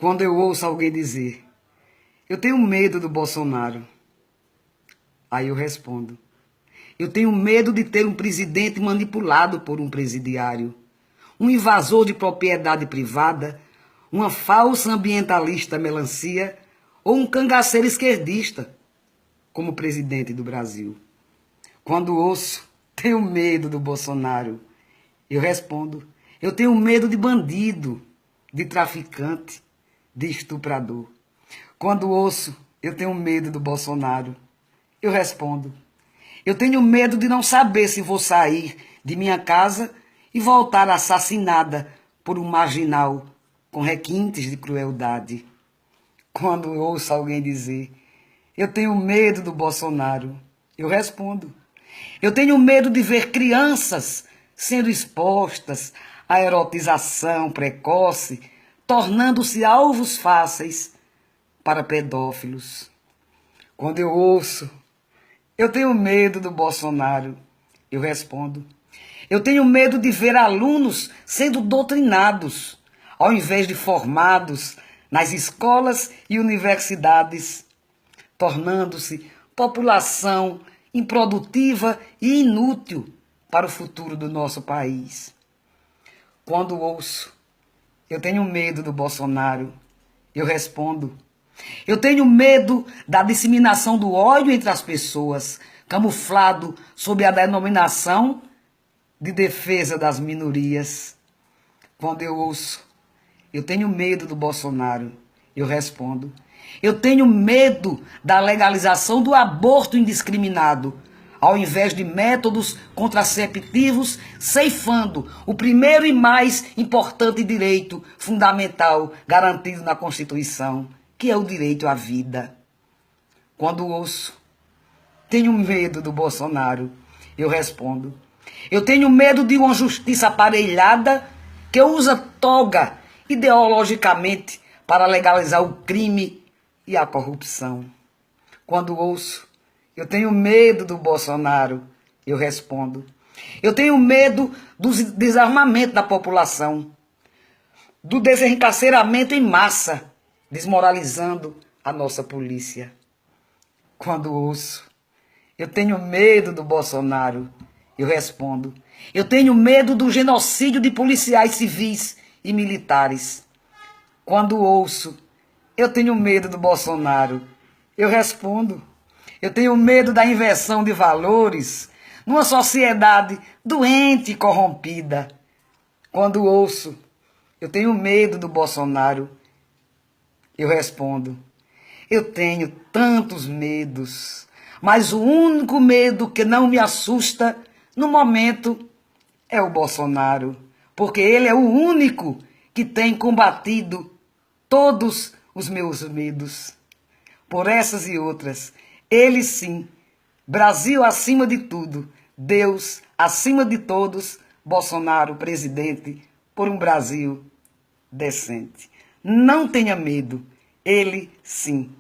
Quando eu ouço alguém dizer, eu tenho medo do Bolsonaro, aí eu respondo, eu tenho medo de ter um presidente manipulado por um presidiário, um invasor de propriedade privada, uma falsa ambientalista melancia ou um cangaceiro esquerdista como presidente do Brasil. Quando ouço, tenho medo do Bolsonaro, eu respondo, eu tenho medo de bandido, de traficante, de estuprador. Quando ouço, eu tenho medo do Bolsonaro, eu respondo, eu tenho medo de não saber se vou sair de minha casa e voltar assassinada por um marginal com requintes de crueldade. Quando ouço alguém dizer, eu tenho medo do Bolsonaro, eu respondo, eu tenho medo de ver crianças sendo expostas à erotização precoce, tornando-se alvos fáceis para pedófilos. Quando eu ouço, eu tenho medo do Bolsonaro, eu respondo, eu tenho medo de ver alunos sendo doutrinados, ao invés de formados nas escolas e universidades, tornando-se população improdutiva e inútil para o futuro do nosso país. Quando ouço, eu tenho medo do Bolsonaro, eu respondo, eu tenho medo da disseminação do ódio entre as pessoas, camuflado sob a denominação de defesa das minorias. Quando eu ouço, eu tenho medo do Bolsonaro, eu respondo, eu tenho medo da legalização do aborto indiscriminado, ao invés de métodos contraceptivos, ceifando o primeiro e mais importante direito fundamental garantido na Constituição, que é o direito à vida. Quando ouço, tenho medo do Bolsonaro, eu respondo, eu tenho medo de uma justiça aparelhada que usa toga ideologicamente para legalizar o crime e a corrupção. Quando ouço, eu tenho medo do Bolsonaro, eu respondo, eu tenho medo do desarmamento da população, do desencarceramento em massa, desmoralizando a nossa polícia. Quando ouço, eu tenho medo do Bolsonaro, eu respondo, eu tenho medo do genocídio de policiais civis e militares. Quando ouço, eu tenho medo do Bolsonaro, eu respondo, eu tenho medo da inversão de valores numa sociedade doente e corrompida. Quando ouço, eu tenho medo do Bolsonaro, eu respondo, eu tenho tantos medos, mas o único medo que não me assusta no momento é o Bolsonaro, porque ele é o único que tem combatido todos os meus medos. Por essas e outras, ele sim, Brasil acima de tudo, Deus acima de todos, Bolsonaro presidente por um Brasil decente. Não tenha medo, ele sim